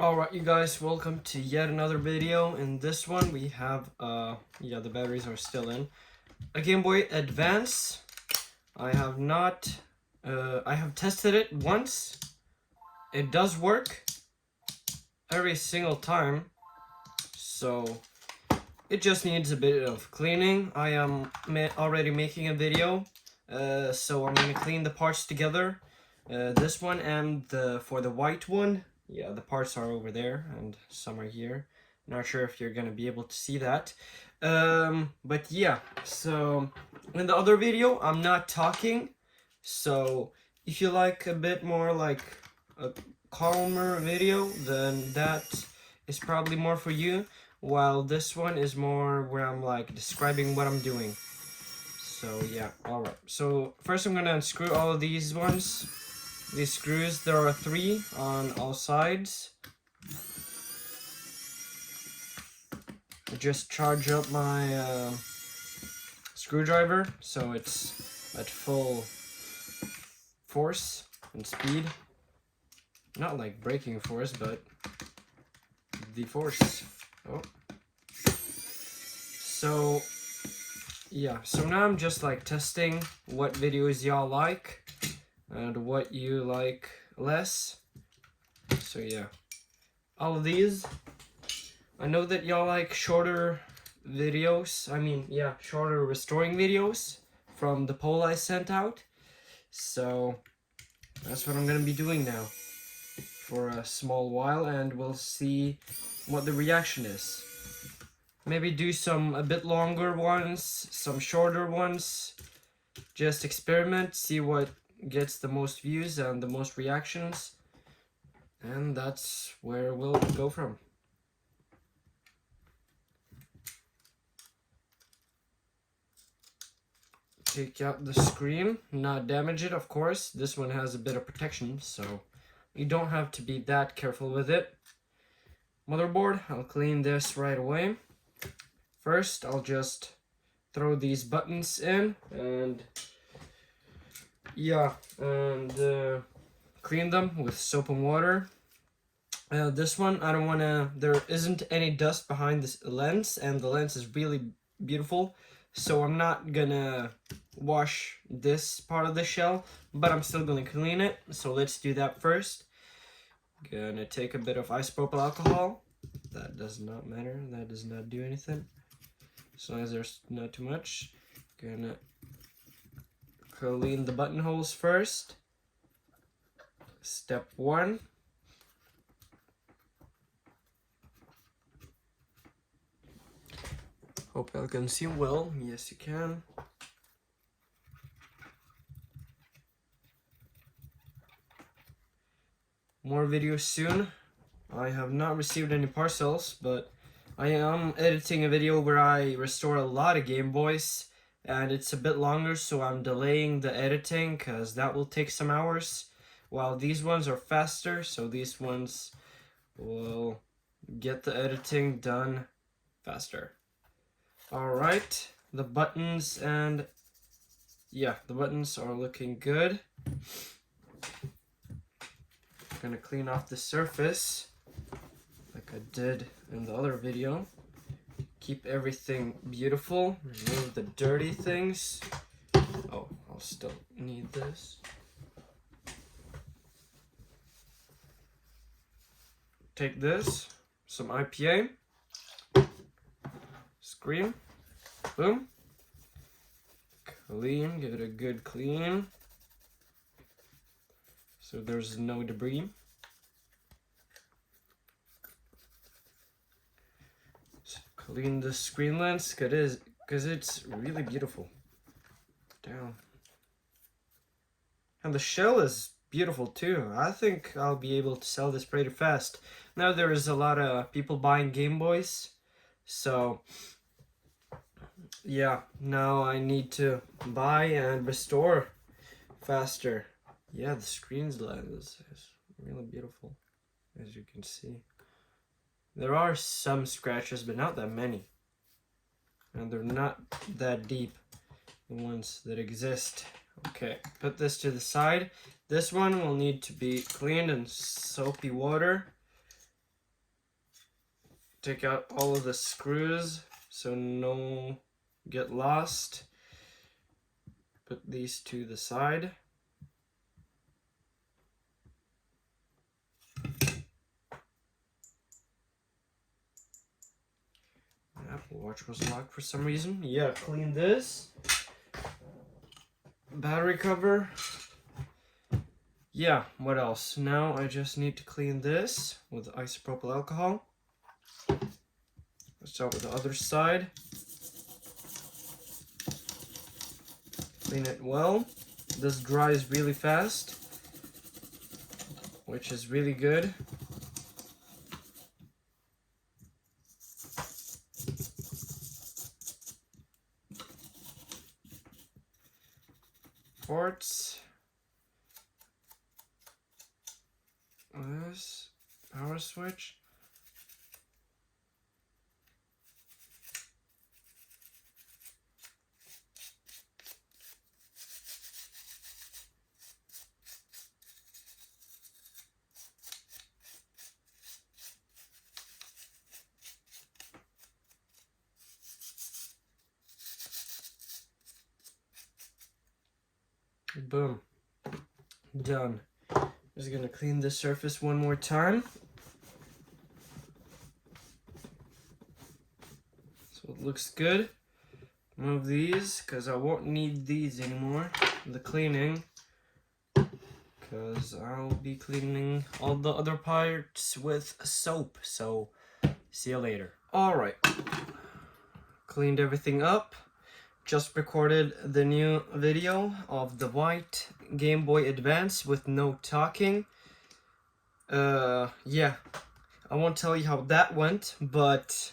Alright, you guys, welcome to yet another video. In this one we have the batteries are still in a Game Boy Advance. I have tested it once. It does work every single time, so it just needs a bit of cleaning. I am already making a video, so I'm gonna clean the parts together. This one and for the white one. Yeah, the parts are over there and some are here. Not sure if you're gonna be able to see that. But yeah, so in the other video, I'm not talking. So if you like a bit more like a calmer video, then that is probably more for you. While this one is more where I'm like describing what I'm doing. So yeah, alright. So first I'm gonna unscrew all of these ones. These screws, there are 3 on all sides. I just charge up my screwdriver so it's at full force and speed. Not like braking force, but the force. Oh. So yeah, so now I'm just like testing what videos y'all like and what you like less. So yeah, all of these, I know that y'all like shorter videos. Shorter restoring videos from the poll I sent out. So that's what I'm gonna be doing now for a small while, and we'll see what the reaction is. Maybe do some a bit longer ones, some shorter ones. Just experiment, see what gets the most views and the most reactions, and that's where we'll go from. Take out the screen, not damage it, of course. This one has a bit of protection, so you don't have to be that careful with it. Motherboard, I'll clean this right away. First, I'll just throw these buttons in and clean them with soap and water. This one, there isn't any dust behind this lens, and the lens is really beautiful, so I'm not gonna wash this part of the shell, but I'm still gonna clean it, so let's do that first. Gonna take a bit of isopropyl alcohol. That does not matter, that does not do anything, as long as there's not too much. Gonna clean the buttonholes first. Step 1. Hope you can see well. Yes, you can. More videos soon. I have not received any parcels, but I am editing a video where I restore a lot of Game Boys, and it's a bit longer, so I'm delaying the editing because that will take some hours, while these ones are faster, so these ones will get the editing done faster. Alright, the buttons and the buttons are looking good. Gonna clean off the surface like I did in the other video. Keep everything beautiful, remove the dirty things. Oh, I'll still need this. Take this, some IPA, screen, boom, clean, give it a good clean so there's no debris. So clean the screen lens because it's really beautiful. Down. And the shell is beautiful too. I think I'll be able to sell this pretty fast. Now there is a lot of people buying Game Boys, so yeah, now I need to buy and restore faster. Yeah, the screen's lens is really beautiful, as you can see. There are some scratches, but not that many. And they're not that deep, the ones that exist. Okay, put this to the side. This one will need to be cleaned in soapy water. take out all of the screws so no get lost. Put these to the side. Apple Watch was locked for some reason. Yeah, clean this. Battery cover. Yeah, what else? Now I just need to clean this with isopropyl alcohol. Let's start with the other side. Clean it well. This dries really fast, which is really good. Ports. This power switch. Boom. Done. Just gonna clean the surface one more time. So it looks good. Move these because I won't need these anymore. The cleaning. Because I'll be cleaning all the other parts with soap. So see you later. Alright. Cleaned everything up. Just recorded the new video of the white Game Boy Advance with no talking. Yeah, I won't tell you how that went, but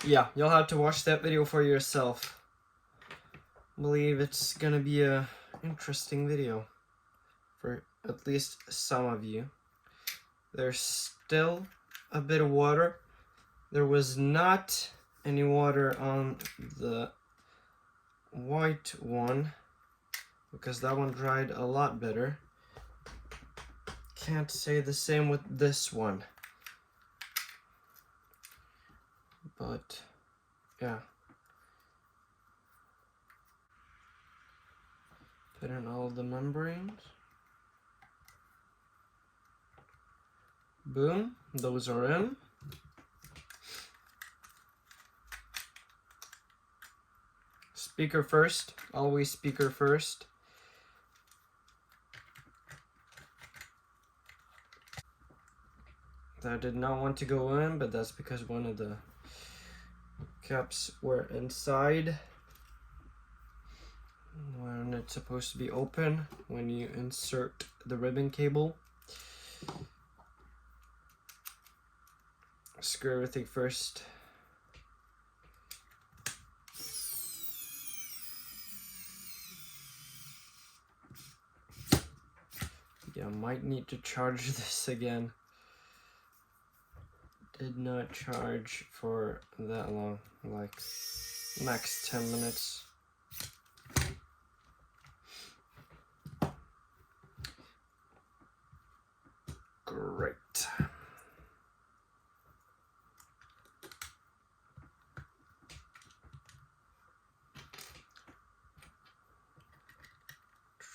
yeah, you'll have to watch that video for yourself. I believe it's gonna be a interesting video for at least some of you. There's still a bit of water. There was not any water on the white one because that one dried a lot better. Can't say the same with this one, but yeah. Put in all the membranes. Boom, those are in. Speaker first, always speaker first. That did not want to go in, but that's because one of the caps were inside when it's supposed to be open when you insert the ribbon cable. Screw everything first. Yeah, might need to charge this again. Did not charge for that long, like max 10 minutes. Great.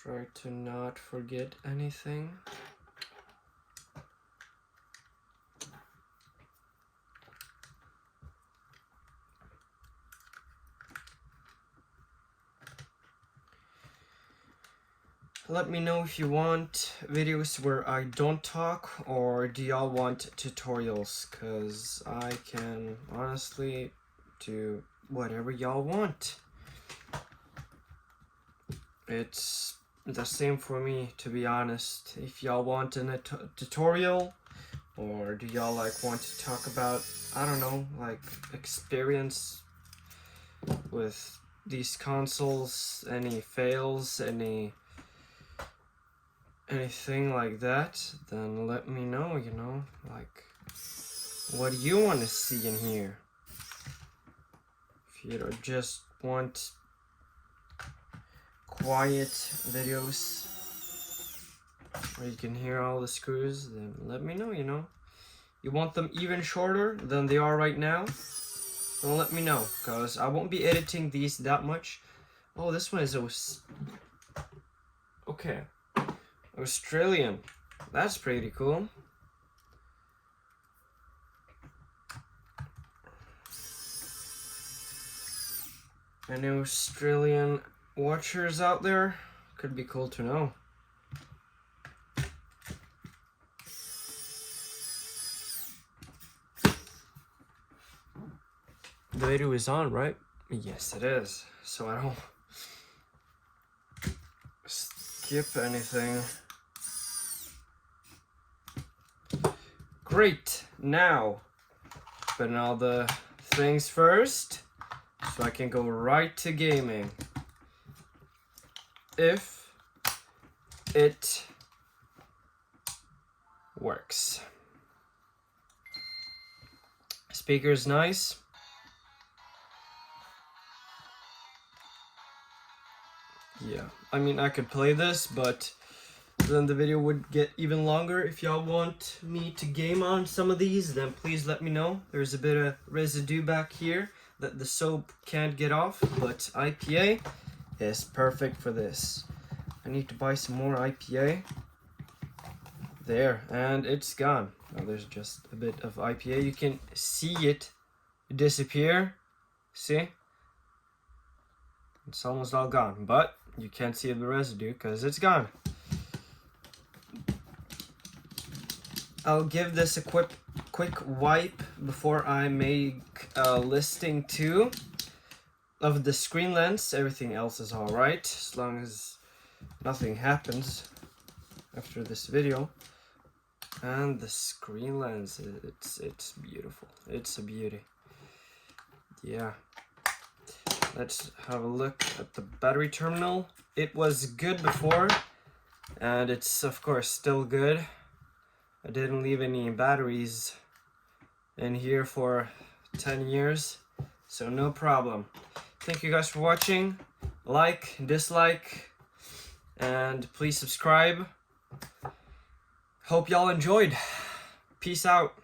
Try to not forget anything. Let me know if you want videos where I don't talk, or do y'all want tutorials, cause I can honestly do whatever y'all want. It's the same for me, to be honest. If y'all want a tutorial, or do y'all like want to talk about, I don't know, like experience with these consoles, any fails, anything like that, then let me know, you know, like what do you want to see in here? If you don't just want quiet videos where you can hear all the screws, then let me know, you know. you want them even shorter than they are right now, then let me know, because I won't be editing these that much. Oh, this one is okay. Australian. That's pretty cool. Any Australian watchers out there? Could be cool to know. The video is on, right? Yes, it is. So I don't skip anything. Great. Now, putting all the things first, so I can go right to gaming. If it works. Speaker's nice. Yeah, I mean, I could play this, but then the video would get even longer. If y'all want me to game on some of these, then please let me know. There's a bit of residue back here that the soap can't get off, but IPA is perfect for this. I need to buy some more IPA. There, and it's gone. Now there's just a bit of IPA. You can see it disappear. See? It's almost all gone, but you can't see the residue because it's gone. I'll give this a quick wipe before I make a listing too of the screen lens. Everything else is alright, as long as nothing happens after this video. And the screen lens, it's beautiful. It's a beauty. Yeah. Let's have a look at the battery terminal. It was good before, and it's of course still good. I didn't leave any batteries in here for 10 years, so no problem. Thank you guys for watching. Like, dislike, and please subscribe. Hope y'all enjoyed. Peace out.